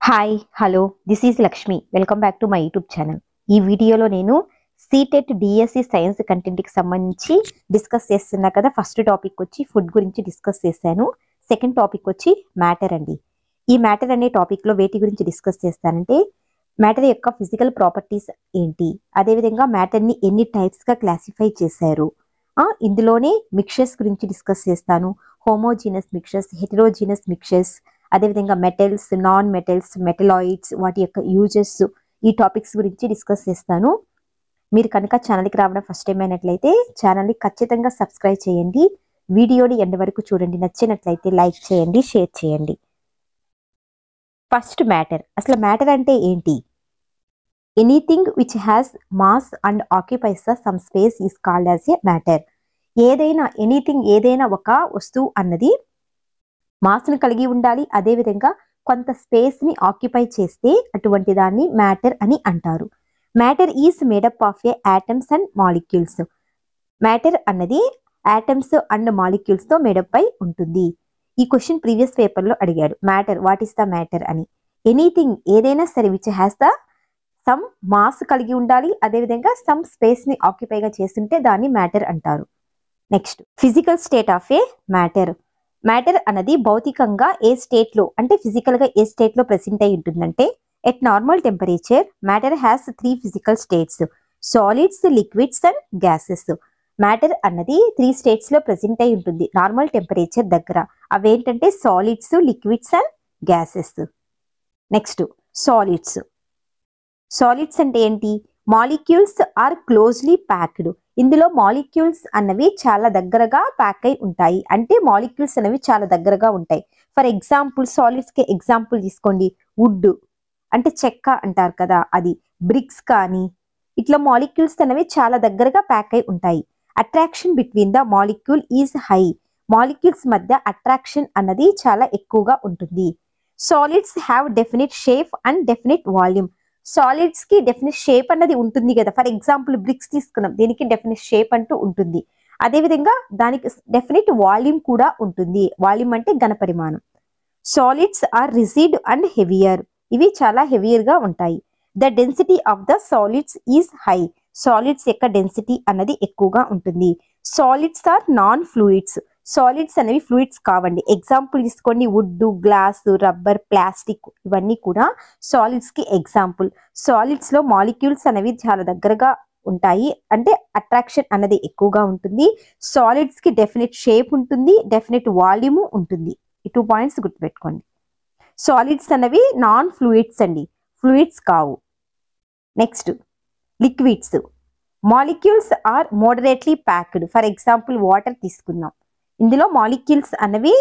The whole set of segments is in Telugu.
Hi hello this is Lakshmi welcome back to my YouTube channel. ఈ వీడియోలో నేను సీటెట్ డిఎస్సి సైన్స్ కంటెంట్కి సంబంధించి డిస్కస్ చేస్తున్నా కదా. ఫస్ట్ టాపిక్ వచ్చి ఫుడ్ గురించి డిస్కస్ చేశాను. సెకండ్ టాపిక్ వచ్చి మ్యాటర్ అండి. ఈ మ్యాటర్ అనే టాపిక్లో వేటి గురించి డిస్కస్ చేస్తానంటే మ్యాటర్ యొక్క ఫిజికల్ ప్రాపర్టీస్ ఏంటి, అదేవిధంగా మ్యాటర్ని ఎన్ని టైప్స్గా క్లాసిఫై చేశారు, ఇందులోనే మిక్చర్స్ గురించి డిస్కస్ చేస్తాను. హోమోజీనస్ మిక్చర్స్, హెటరోజీనస్ మిక్చర్స్, అదేవిధంగా మెటల్స్, నాన్ మెటల్స్, మెటలాయిడ్స్, వాటి యొక్క యూజెస్, ఈ టాపిక్స్ గురించి డిస్కస్ చేస్తాను. మీరు కనుక ఛానల్కి రావడం ఫస్ట్ టైం అయినట్లయితే ఛానల్ని ఖచ్చితంగా సబ్స్క్రైబ్ చేయండి. వీడియోని ఎండ్ వరకు చూడండి. నచ్చినట్లయితే లైక్ చేయండి, షేర్ చేయండి. First matter. అసలు మ్యాటర్ అంటే ఏంటి? Anything which has mass and occupies some space is called as a matter. ఏదైనా ఎనీథింగ్, ఏదైనా ఒక వస్తువు అన్నది మాస్ను కలిగి ఉండాలి, అదేవిధంగా కొంత స్పేస్ని ఆక్యుపై చేస్తే అటువంటి దాన్ని మ్యాటర్ అని అంటారు. Matter is made up of A atoms and molecules. Matter అన్నది యాటమ్స్ అండ్ మాలిక్యూల్స్తో మేడప్ అయి ఉంటుంది. ఈ క్వశ్చన్ ప్రీవియస్ పేపర్లో అడిగాడు. Matter, what is the matter అని. ఎనీథింగ్, ఏదైనా సరే which has the sum mass కలిగి ఉండాలి, అదేవిధంగా సమ్ స్పేస్ని ఆక్యుపైగా చేస్తుంటే దాన్ని మ్యాటర్ అంటారు. Next, physical state of A matter. Matter అన్నది భౌతికంగా ఏ స్టేట్లో, అంటే ఫిజికల్గా ఏ స్టేట్లో ప్రెసెంట్ అయి ఉంటుందంటే at normal temperature matter has 3 physical states: solids, liquids and gases. Matter అన్నది 3 స్టేట్స్లో ప్రెసెంట్ అయి ఉంటుంది నార్మల్ టెంపరేచర్ దగ్గర. అవేంటంటే solids, liquids and gases. Next, solids. Solids అంటే ఏంటి? Molecules are closely packed. ఇందులో మాలిక్యూల్స్ అన్నవి చాలా దగ్గరగా ప్యాక్ అయి ఉంటాయి. అంటే మాలిక్యూల్స్ అనేవి చాలా దగ్గరగా ఉంటాయి. ఫర్ ఎగ్జాంపుల్, సాలిడ్స్కి ఎగ్జాంపుల్ తీసుకోండి. వుడ్ అంటే చెక్క అంటారు కదా, అది. బ్రిక్స్ కానీ ఇట్లా మాలిక్యూల్స్ అనేవి చాలా దగ్గరగా ప్యాక్ అయి ఉంటాయి. Attraction between the molecule is high. Molecules మధ్య అట్రాక్షన్ అన్నది చాలా ఎక్కువగా ఉంటుంది. Solids have definite shape and definite volume. Solids కి డెఫినిట్ షేప్ అన్నది ఉంటుంది కదా. ఫర్ ఎగ్జాంపుల్ బ్రిక్స్ తీసుకున్నాం, దీనికి డెఫినిట్ షేప్ అంటూ ఉంటుంది. అదేవిధంగా దానికి డెఫినిట్ వాల్యూమ్ కూడా ఉంటుంది. వాల్యూమ్ అంటే ఘనపరిమాణం. Solids are rigid and heavier. ఇవి చాలా హెవియర్ గా ఉంటాయి. The density of the solids is high. Solids యొక్క డెన్సిటీ అన్నది ఎక్కువగా ఉంటుంది. Solids are non fluids. Solids అనేవి ఫ్లూయిడ్స్ కావండి. ఎగ్జాంపుల్ తీసుకోండి, వుడ్, గ్లాస్, రబ్బర్, ప్లాస్టిక్, ఇవన్నీ కూడా సాలిడ్స్ కి ఎగ్జాంపుల్. సాలిడ్స్ లో మాలిక్యూల్స్ అనేవి చాలా దగ్గరగా ఉంటాయి, అంటే అట్రాక్షన్ అన్నది ఎక్కువగా ఉంటుంది. సాలిడ్స్ కి డెఫినెట్ షేప్ ఉంటుంది, డెఫినెట్ వాల్యూమ్ ఉంటుంది. ఈ 2 పాయింట్స్ గుర్తుపెట్టుకోండి. సాలిడ్స్ అనేవి నాన్ ఫ్లూయిడ్స్ అండి, ఫ్లూయిడ్స్ కావు. Next, liquids. Molecules are moderately packed. For example water తీసుకుందాం. ఇందులో మాలిక్యూల్స్ అనేవి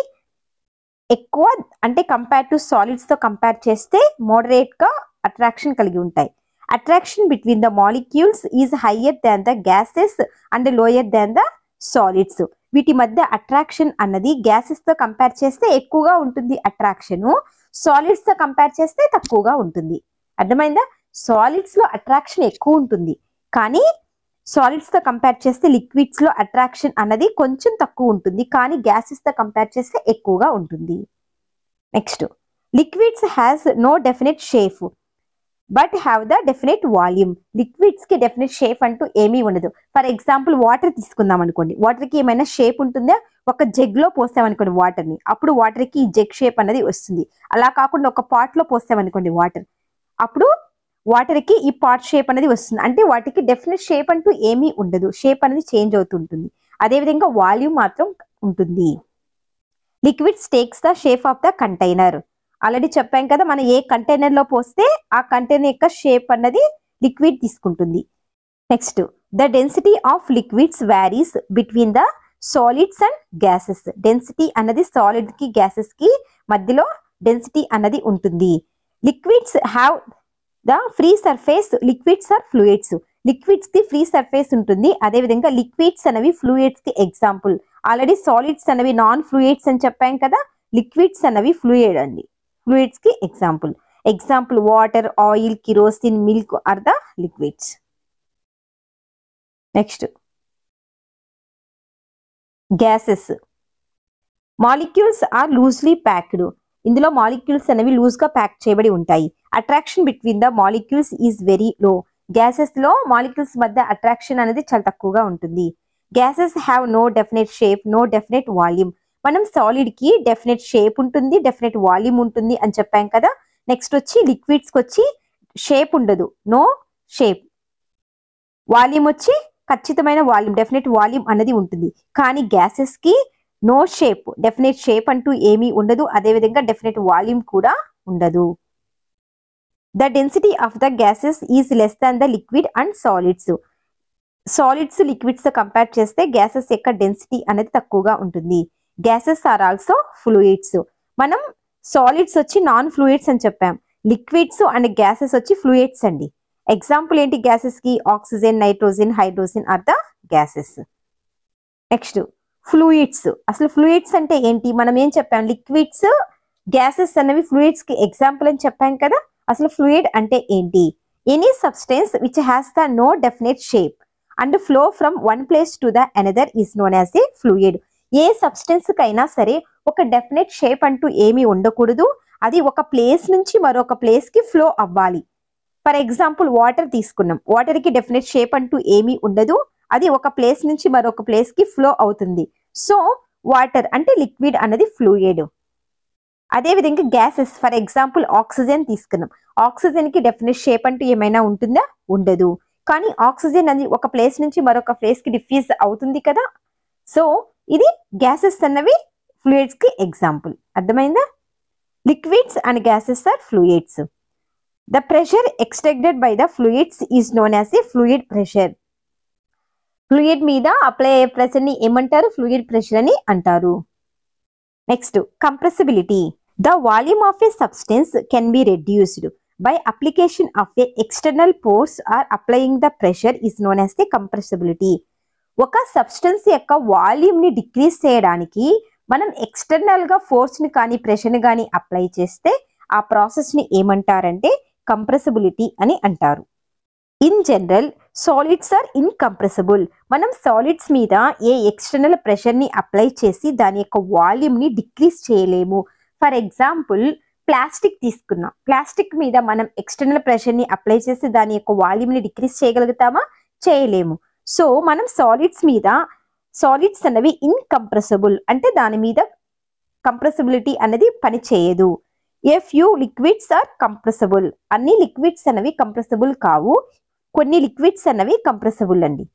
ఎక్కువ, అంటే కంపేర్ టు సాలిడ్స్ తో కంపేర్ చేస్తే మోడరేట్ గా అట్రాక్షన్ కలిగి ఉంటాయి. Attraction between the molecules is higher than the gases and lower than the solids. వీటి మధ్య అట్రాక్షన్ అన్నది గ్యాసెస్ తో కంపేర్ చేస్తే ఎక్కువగా ఉంటుంది అట్రాక్షన్, సాలిడ్స్ తో కంపేర్ చేస్తే తక్కువగా ఉంటుంది. అర్థమైందా? సాలిడ్స్ లో అట్రాక్షన్ ఎక్కువ ఉంటుంది, కానీ సాలిడ్స్ తో కంపేర్ చేస్తే లిక్విడ్స్ లో అట్రాక్షన్ అన్నది కొంచెం తక్కువ ఉంటుంది, కానీ గ్యాసెస్ తో కంపేర్ చేస్తే ఎక్కువగా ఉంటుంది. Next, liquids has no definite shape but have the definite volume. Liquids కి డెఫినెట్ షేప్ అంటూ ఏమీ ఉండదు. ఫర్ ఎగ్జాంపుల్ వాటర్ తీసుకుందాం అనుకోండి. వాటర్ కి ఏమైనా షేప్ ఉంటుందా? ఒక జగ్ లో పోసామనుకోండి వాటర్ ని, అప్పుడు వాటర్ కి జగ్ షేప్ అనేది వస్తుంది. అలా కాకుండా ఒక పాట్ లో పోసామనుకోండి వాటర్, అప్పుడు వాటర్ కి ఈ పాట్ షేప్ అనేది వస్తుంది. అంటే వాటికి డెఫినెట్ షేప్ అంటూ ఏమీ ఉండదు, షేప్ అనేది చేంజ్ అవుతుంటుంది. అదేవిధంగా వాల్యూమ్ మాత్రం ఉంటుంది. Liquids takes the shape of the container. Already చెప్పాం కదా, మనం ఏ కంటైనర్ లో పోస్తే ఆ కంటైనర్ యొక్క షేప్ అన్నది లిక్విడ్ తీసుకుంటుంది. Next, the density of liquids varies between the solids and gases. Density అన్నది సాలిడ్ కి గ్యాసెస్ కి మధ్యలో డెన్సిటీ అన్నది ఉంటుంది. Liquids have the free surface, liquids are fluids. Liquids కి ఫ్రీ సర్ఫేస్ ఉంటుంది, అదేవిధంగా లిక్విడ్స్ అనేవి ఫ్లూయిడ్స్ కి ఎగ్జాంపుల్. ఆల్రెడీ సాలిడ్స్ అనేవి నాన్ ఫ్లూయిడ్స్ అని చెప్పాం కదా, లిక్విడ్స్ అనేవి ఫ్లూయిడ్ అండి, ఫ్లూయిడ్స్ కి example. Example water, oil, kerosene, milk are the liquids. Next, gases. Molecules are loosely packed. ఇందులో మాలిక్యూల్స్ అనేవి లూజ్ గా ప్యాక్ చేయబడి ఉంటాయి. Attraction between the molecules is very low. Gases లో మాలిక్యూల్స్ మధ్య అట్రాక్షన్ అనేది చాలా తక్కువగా ఉంటుంది. Gases have no definite shape, no definite volume. మనం సాలిడ్ కి డెఫినెట్ షేప్ ఉంటుంది, డెఫినెట్ వాల్యూమ్ ఉంటుంది అని చెప్పాం కదా. నెక్స్ట్ వచ్చి లిక్విడ్స్ కి వచ్చి షేప్ ఉండదు, నో షేప్. వాల్యూమ్ వచ్చి ఖచ్చితమైన వాల్యూమ్, డెఫినెట్ వాల్యూమ్ అనేది ఉంటుంది. కానీ గ్యాసెస్ కి నో షేప్, డెఫినెట్ షేప్ అంటూ ఏమీ ఉండదు. అదేవిధంగా డెఫినెట్ వాల్యూమ్ కూడా ఉండదు. The density of the gases is less than the liquid and solids. Solids liquids తో కంపేర్ చేస్తే గ్యాసెస్ యొక్క డెన్సిటీ అనేది తక్కువగా ఉంటుంది. Gases are also fluids. మనం సాలిడ్స్ వచ్చి నాన్ ఫ్లూయిడ్స్ అని చెప్పాం. లిక్విడ్స్ అండ్ గ్యాసెస్ వచ్చి ఫ్లూయిడ్స్ అండి. ఎగ్జాంపుల్ ఏంటి గ్యాసెస్ కి? Oxygen, nitrogen, hydrogen are the gases. Next fluids. అసలు ఫ్లూయిడ్స్ అంటే ఏంటి? మనం ఏం చెప్పాం? లిక్విడ్స్, గ్యాసెస్ అనేవి ఫ్లూయిడ్స్ కి ఎగ్జాంపుల్ అని చెప్పాం కదా. అసలు ఫ్లూయిడ్ అంటే ఏంటి? Any substance which has the no definite shape and flow from one place to the another is known as a fluid. ఏ సబ్స్టెన్స్ కైనా సరే ఒక డెఫినెట్ షేప్ అంటూ ఏమీ ఉండకూడదు. అది ఒక ప్లేస్ నుంచి మరొక ప్లేస్ కి ఫ్లో అవ్వాలి. ఫర్ ఎగ్జాంపుల్ వాటర్ తీసుకున్నాం. వాటర్ కి డెఫినెట్ షేప్ అంటూ ఏమీ ఉండదు. అది ఒక ప్లేస్ నుంచి మరొక ప్లేస్ కి ఫ్లో అవుతుంది. సో వాటర్ అంటే లిక్విడ్ అన్నది ఫ్లూయిడ్. అదేవిధంగా గ్యాసెస్, ఫర్ ఎగ్జాంపుల్ ఆక్సిజన్ తీసుకున్నాం. ఆక్సిజన్ కి డెఫినెట్ షేప్ అంటూ ఏమైనా ఉంటుందా? ఉండదు. కానీ ఆక్సిజన్ అనేది ఒక ప్లేస్ నుంచి మరొక ప్లేస్ కి డిఫ్యూజ్ అవుతుంది కదా. సో ఇది గ్యాసెస్ అన్నవి ఫ్లూయిడ్స్ కి ఎగ్జాంపుల్. అర్థమైందా? Liquids and gases are fluids. The pressure extracted by the fluids is known as a fluid pressure. Fluid మీద అప్లై అయ్యే ప్రెషర్ ని ఏమంటారు? ఫ్లూయిడ్ ప్రెషర్ అని అంటారు. Next compressibility. The volume of a substance can be reduced by application of a external force or applying the pressure is known as the compressibility. ఒక సబ్స్టెన్స్ యొక్క వాల్యూమ్ ని డిక్రీజ్ చేయడానికి మనం ఎక్స్టర్నల్ గా ఫోర్స్ ని కానీ ప్రెషర్ ని కానీ అప్లై చేస్తే ఆ ప్రాసెస్ ని ఏమంటారంటే కంప్రెసిబిలిటీ అని అంటారు. In general solids are incompressible. మనం సాలిడ్స్ మీద ఏ ఎక్స్టర్నల్ ప్రెషర్ ని అప్లై చేసి దాని యొక్క వాల్యూమ్ ని డిక్రీజ్ చేయలేము. ఫర్ ఎగ్జాంపుల్ ప్లాస్టిక్ తీసుకున్నాం. ప్లాస్టిక్ మీద మనం ఎక్స్టర్నల్ ప్రెషర్ ని అప్లై చేసి దాని యొక్క వాల్యూమ్ ని డిక్రీజ్ చేయగలుగుతామా? చేయలేము. సో మనం సాలిడ్స్ మీద, సాలిడ్స్ అనేవి ఇన్కంప్రెసిబుల్ అంటే దాని మీద కంప్రెసిబిలిటీ అనేది పని చేయదు. A few liquids are compressible. అన్ని లిక్విడ్స్ అనేవి కంప్రెసిబుల్ కావు, కొన్ని లిక్విడ్స్ అనేవి కంప్రెసిబుల్ అండి.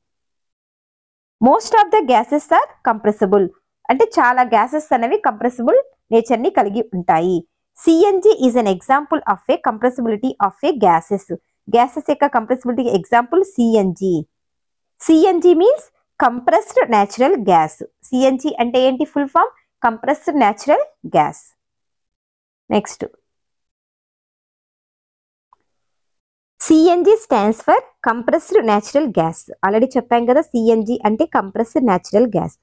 Most of the gases are compressible అంటే చాలా గ్యాసెస్ అనేవి కంప్రెసిబుల్ నేచర్ ని కలిగి ఉంటాయి. CNG is an example of a compressibility of a gases. Gases యొక్క compressibility example CNG. CNG means compressed natural gas. CNG అంటే ఏంటి? Full form compressed natural gas. Next CNG stands for compressed natural gas. ఆల్రెడీ చెప్పాం కదా CNG అంటే compressed natural gas.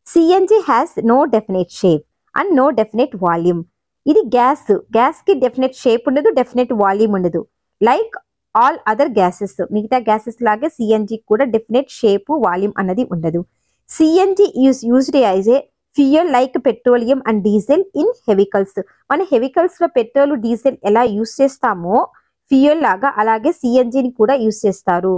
CNG has no definite shape and no definite volume. ఇది గ్యాస్. గ్యాస్ కి డెఫినెట్ షేప్ ఉండదు, డెఫినెట్ వాల్యూమ్ ఉండదు. లైక్ ఆల్ అదర్ గ్యాసెస్, మిగతా గ్యాసెస్ లాగే సిఎన్జి కూడా డెఫినెట్ షేప్, వాల్యూమ్ అన్నది ఉండదు. CNG is used as a fuel like petroleum and diesel in vehicles. మన వెహికల్స్ లో పెట్రోల్, డీజిల్ ఎలా యూజ్ చేస్తామో ఫ్యూయల్ లాగా అలాగే సిఎన్జిని కూడా యూజ్ చేస్తారు.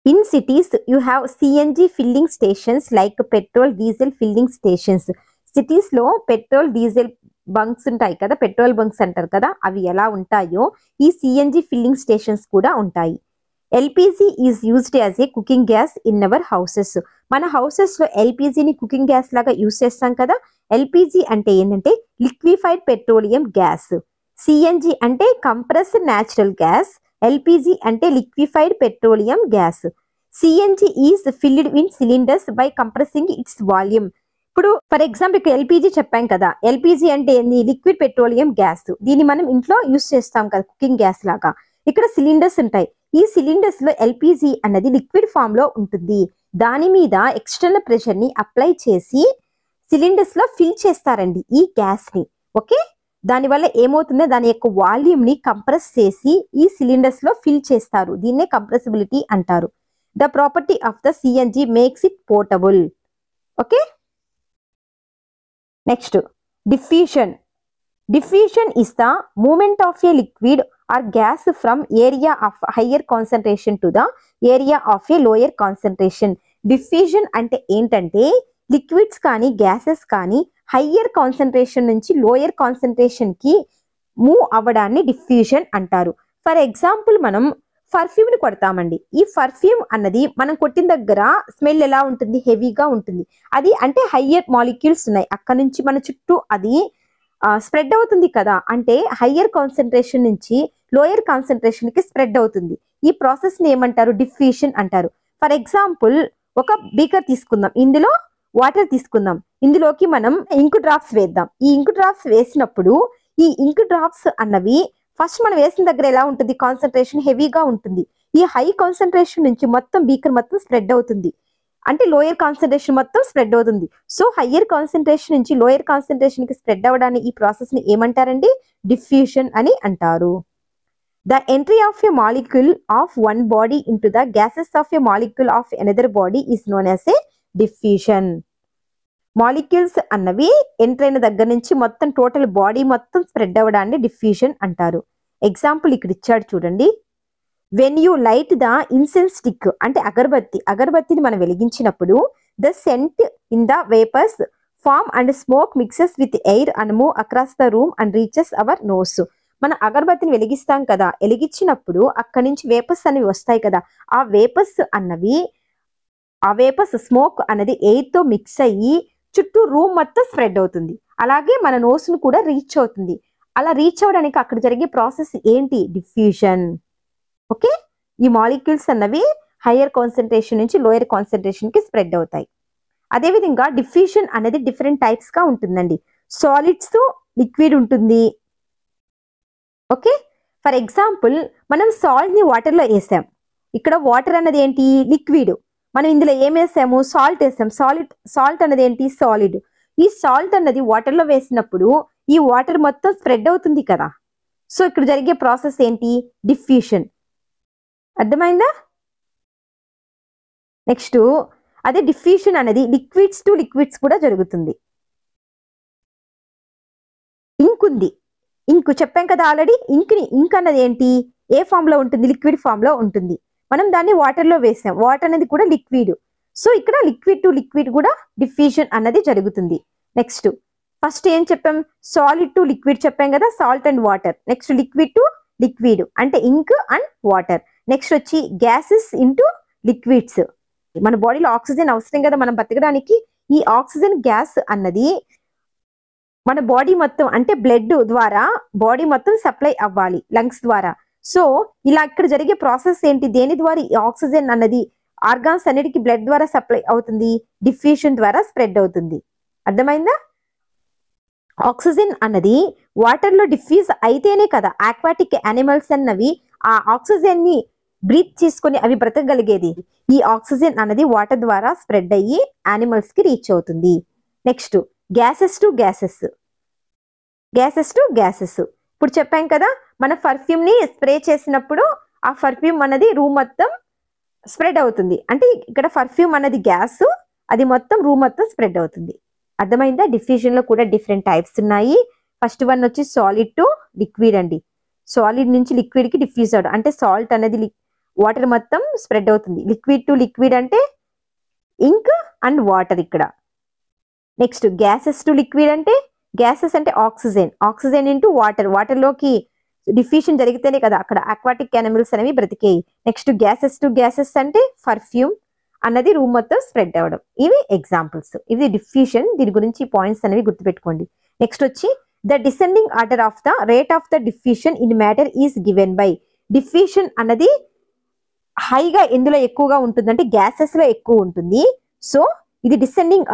In cities you have CNG filling stations like petrol, diesel filling stations. Cities లో పెట్రోల్, డీజిల్ బంక్స్ ఉంటాయి కదా, పెట్రోల్ బంక్స్ అంటారు కదా, అవి ఎలా ఉంటాయో ఈ సిఎన్జి ఫిల్లింగ్ స్టేషన్స్ కూడా ఉంటాయి. LPG is used as a cooking gas in our houses. మన హౌసెస్ లో ఎల్పిజిని కుకింగ్ గ్యాస్ లాగా యూజ్ చేస్తాం కదా. ఎల్పిజి అంటే ఏంటంటే లిక్విఫైడ్ పెట్రోలియం గ్యాస్. సిఎన్జి అంటే కంప్రెస్డ్ న్యాచురల్ గ్యాస్. ఎల్పిజి అంటే liquefied petroleum gas. CNG is filled in cylinders by compressing its volume. ఇప్పుడు ఫర్ ఎగ్జాంపుల్ ఇక్కడ ఎల్పిజి చెప్పాం కదా. ఎల్పిజి అంటే ఏంది? Liquid petroleum gas. దీన్ని మనం ఇంట్లో యూజ్ చేస్తాం కదా కుకింగ్ గ్యాస్ లాగా. ఇక్కడ సిలిండర్స్ ఉంటాయి. ఈ సిలిండర్స్ లో ఎల్పిజి అన్నది లిక్విడ్ ఫామ్ లో ఉంటుంది. దాని మీద ఎక్స్టర్నల్ ప్రెషర్ ని అప్లై చేసి సిలిండర్స్ లో ఫిల్ చేస్తారండి ఈ గ్యాస్ ని. ఓకే, దానివల్ల ఏమవుతుందో దాని యొక్క వాల్యూమ్ ని కంప్రెస్ చేసి ఈ సిలిండర్స్ లో ఫిల్ చేస్తారు. దీన్నే కంప్రెసిబిలిటీ అంటారు. The property of the CNG makes it portable. Okay, next diffusion. Diffusion is the movement of a liquid or gas from area of higher concentration to the area of a lower concentration. Diffusion అంటే ఏంటంటే లిక్విడ్స్ కానీ గ్యాసెస్ కానీ హయ్యర్ కాన్సన్ట్రేషన్ నుంచి లోయర్ కాన్సన్ట్రేషన్ కి మూవ్ అవ్వడాన్ని డిఫ్యూజన్ అంటారు. ఫర్ ఎగ్జాంపుల్ మనం పర్ఫ్యూమ్ ని కొడతామండి. ఈ పర్ఫ్యూమ్ అన్నది మనం కొట్టిన దగ్గర స్మెల్ ఎలా ఉంటుంది, హెవీగా ఉంటుంది. అది అంటే హయ్యర్ మాలిక్యూల్స్ ఉన్నాయి, అక్కడ నుంచి మన చుట్టూ అది స్ప్రెడ్ అవుతుంది కదా, అంటే హయ్యర్ కాన్సన్ట్రేషన్ నుంచి లోయర్ కాన్సన్ట్రేషన్ కి స్ప్రెడ్ అవుతుంది. ఈ ప్రాసెస్ ని ఏమంటారు, డిఫ్యూషన్ అంటారు. ఫర్ ఎగ్జాంపుల్ ఒక బీకర్ తీసుకుందాం, ఇందులో వాటర్ తీసుకుందాం, ఇందులోకి మనం ఇంక్ డ్రాప్స్ వేద్దాం. ఈ ఇంక్ డ్రాప్స్ వేసినప్పుడు ఈ ఇంక్ డ్రాప్స్ అన్నవి ఫస్ట్ మనం వేసిన దగ్గర ఎలా ఉంటుంది, కాన్సన్ట్రేషన్ హెవీగా ఉంటుంది. ఈ హై కాన్సన్ట్రేషన్ నుంచి మొత్తం బీకర్ మొత్తం స్ప్రెడ్ అవుతుంది, అంటే లోయర్ కాన్సన్ట్రేషన్ మొత్తం స్ప్రెడ్ అవుతుంది. సో హయ్యర్ కాన్సన్ట్రేషన్ నుంచి లోయర్ కాన్సన్ట్రేషన్ కి స్ప్రెడ్ అవ్వడాన్ని ఈ ప్రాసెస్ ని ఏమంటారండి, డిఫ్యూషన్ అని అంటారు. The entry of a molecule of one body into the gases of a molecule of another body is known as a diffusion. Molecules అన్నవి ఎంటర్ అయిన దగ్గర నుంచి మొత్తం టోటల్ బాడీ మొత్తం స్ప్రెడ్ అవ్వడాన్ని డిఫ్యూషన్ అంటారు. ఎగ్జాంపుల్ ఇక్కడ ఇచ్చాడు చూడండి. When you light the incense stick, అంటే అగరబత్తిని మనం వెలిగించినప్పుడు the scent in the vapours form and smoke mixes with air and move across the room and reaches our nose. మన అగరబత్తిని వెలిగిస్తాం కదా, వెలిగించినప్పుడు అక్కడి నుంచి వేపర్స్ అనేవి వస్తాయి కదా, ఆ వేపర్స్ స్మోక్ అనేది ఎయిర్ తో మిక్స్ అయ్యి చుట్టూ రూమ్ మొత్తం స్ప్రెడ్ అవుతుంది. అలాగే మన నోస్ ను కూడా రీచ్ అవుతుంది. అలా రీచ్ అవ్వడానికి అక్కడ జరిగే ప్రాసెస్ ఏంటి, డిఫ్యూషన్. ఓకే, ఈ మాలిక్యూల్స్ అన్నవి హయ్యర్ కాన్సన్ట్రేషన్ నుంచి లోయర్ కాన్సన్ట్రేషన్ కి స్ప్రెడ్ అవుతాయి. అదేవిధంగా డిఫ్యూషన్ అనేది డిఫరెంట్ టైప్స్ గా ఉంటుందండి. సాలిడ్స్ తో లిక్విడ్ ఉంటుంది. ఓకే, ఫర్ ఎగ్జాంపుల్ మనం సాల్ట్ ని వాటర్ లో వేసాం. ఇక్కడ వాటర్ అన్నది ఏంటి, లిక్విడ్. మనం ఇందులో ఏం వేసాము, సాల్ట్ వేసాం. సాల్ట్ అన్నది ఏంటి, సాలిడ్. ఈ సాల్ట్ అన్నది వాటర్ లో వేసినప్పుడు ఈ వాటర్ మొత్తం స్ప్రెడ్ అవుతుంది కదా. సో ఇక్కడ జరిగే ప్రాసెస్ ఏంటి, డిఫ్యూషన్. అర్థమైందా? నెక్స్ట్ అదే డిఫ్యూషన్ అనేది లిక్విడ్స్ టు లిక్విడ్స్ కూడా జరుగుతుంది. ఇంక్ ఉంది, ఇంక్ చెప్పాం కదా ఆల్రెడీ. ఇంక్ అన్నది ఏంటి, ఏ ఫామ్ లో ఉంటుంది, లిక్విడ్ ఫామ్ లో ఉంటుంది. మనం దాన్ని వాటర్ లో వేసాం, వాటర్ అనేది కూడా లిక్విడ్. సో ఇక్కడ లిక్విడ్ టు లిక్విడ్ కూడా డిఫ్యూషన్ అన్నది జరుగుతుంది. నెక్స్ట్ ఫస్ట్ ఏం చెప్పాం, సాలిడ్ టు లిక్విడ్ చెప్పాం కదా, salt and water. Next liquid to liquid అంటే ఇంక్ అండ్ వాటర్. నెక్స్ట్ వచ్చి గ్యాసెస్ ఇంటూ లిక్విడ్స్. మన బాడీలో ఆక్సిజన్ అవసరం కదా మనం బతకడానికి. ఈ ఆక్సిజన్ గ్యాస్ అన్నది మన బాడీ మొత్తం అంటే బ్లడ్ ద్వారా బాడీ మొత్తం సప్లై అవ్వాలి, లంగ్స్ ద్వారా. సో ఇలా ఇక్కడ జరిగే ప్రాసెస్ ఏంటి, దేని ద్వారా ఈ ఆక్సిజన్ అన్నది ఆర్గాన్స్ అన్నిటికీ బ్లడ్ ద్వారా సప్లై అవుతుంది, డిఫ్యూషన్ ద్వారా స్ప్రెడ్ అవుతుంది. అర్థమైందా? ఆక్సిజన్ అన్నది వాటర్ లో డిఫ్యూజ్ అయితేనే కదా ఆక్వాటిక్ యానిమల్స్ అన్నవి ఆ ఆక్సిజన్ ని బ్రీత్ చేసుకొని అవి బ్రతకగలిగేది. ఈ ఆక్సిజన్ అన్నది వాటర్ ద్వారా స్ప్రెడ్ అయ్యి యానిమల్స్ కి రీచ్ అవుతుంది. Next gases to gases. ఇప్పుడు చెప్పాం కదా, మన పర్ఫ్యూమ్ ని స్ప్రే చేసినప్పుడు ఆ పర్ఫ్యూమ్ అన్నది రూమ్ మొత్తం స్ప్రెడ్ అవుతుంది. అంటే ఇక్కడ పర్ఫ్యూమ్ అన్నది గ్యాస్, అది మొత్తం రూమ్ మొత్తం స్ప్రెడ్ అవుతుంది. అర్థమైందా? డిఫ్యూజన్ లో కూడా డిఫరెంట్ టైప్స్ ఉన్నాయి. ఫస్ట్ వన్ వచ్చి సాలిడ్ టు లిక్విడ్ అండి. సాలిడ్ నుంచి లిక్విడ్ కి డిఫ్యూజ్ అవడం అంటే సాల్ట్ అనేది వాటర్ మొత్తం స్ప్రెడ్ అవుతుంది. లిక్విడ్ టు లిక్విడ్ అంటే ఇంక్ అండ్ వాటర్ ఇక్కడ. నెక్స్ట్ గ్యాసెస్ టు లిక్విడ్ అంటే గ్యాసెస్ అంటే ఆక్సిజన్ ఇంటూ వాటర్ లోకి డిఫ్యూషన్ జరిగితేనే కదా అక్కడ అక్వాటిక్ యానిమల్స్ అనేవి బ్రతికేయి. నెక్స్ట్ గ్యాసెస్ టు గ్యాసెస్ అంటే పర్ఫ్యూమ్ అన్నది రూమ్ మొత్తం స్ప్రెడ్ అవ్వడం. ఇవి ఎగ్జాంపుల్స్. ఇది డిఫ్యూషన్. దీని గురించి పాయింట్స్ అనేవి గుర్తుపెట్టుకోండి. నెక్స్ట్ వచ్చి the descending order of the rate of the diffusion in matter is given by. Diffusion అన్నది హైగా ఎందులో ఎక్కువగా ఉంటుందంటే గ్యాసెస్ లో ఎక్కువ ఉంటుంది. సో ఇది డిసెండింగ్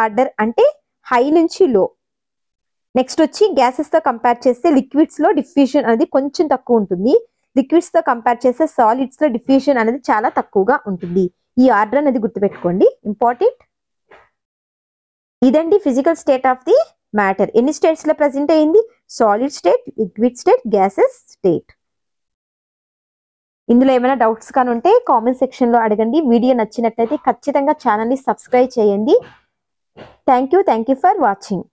ఆర్డర్ అంటే హై నుంచి లో. నెక్స్ట్ వచ్చి గ్యాసెస్ తో కంపేర్ చేస్తే లిక్విడ్స్ లో డిఫ్యూషన్ అనేది కొంచెం తక్కువ ఉంటుంది. లిక్విడ్స్ తో కంపేర్ చేస్తే సాలిడ్స్ లో డిఫ్యూషన్ అనేది చాలా తక్కువగా ఉంటుంది. ఈ ఆర్డర్ అనేది గుర్తుపెట్టుకోండి, ఇంపార్టెంట్. ఇదండి physical state of the matter. ఎన్ని స్టేట్స్ లో ప్రెసెంట్ అయింది, solid state, liquid state, gases state. ఇందులో ఏమైనా డౌట్స్ కానీ ఉంటే కామెంట్ సెక్షన్ లో అడగండి. వీడియో నచ్చినట్లయితే ఖచ్చితంగా ఛానల్ ని సబ్స్క్రైబ్ చేయండి. Thank you for watching.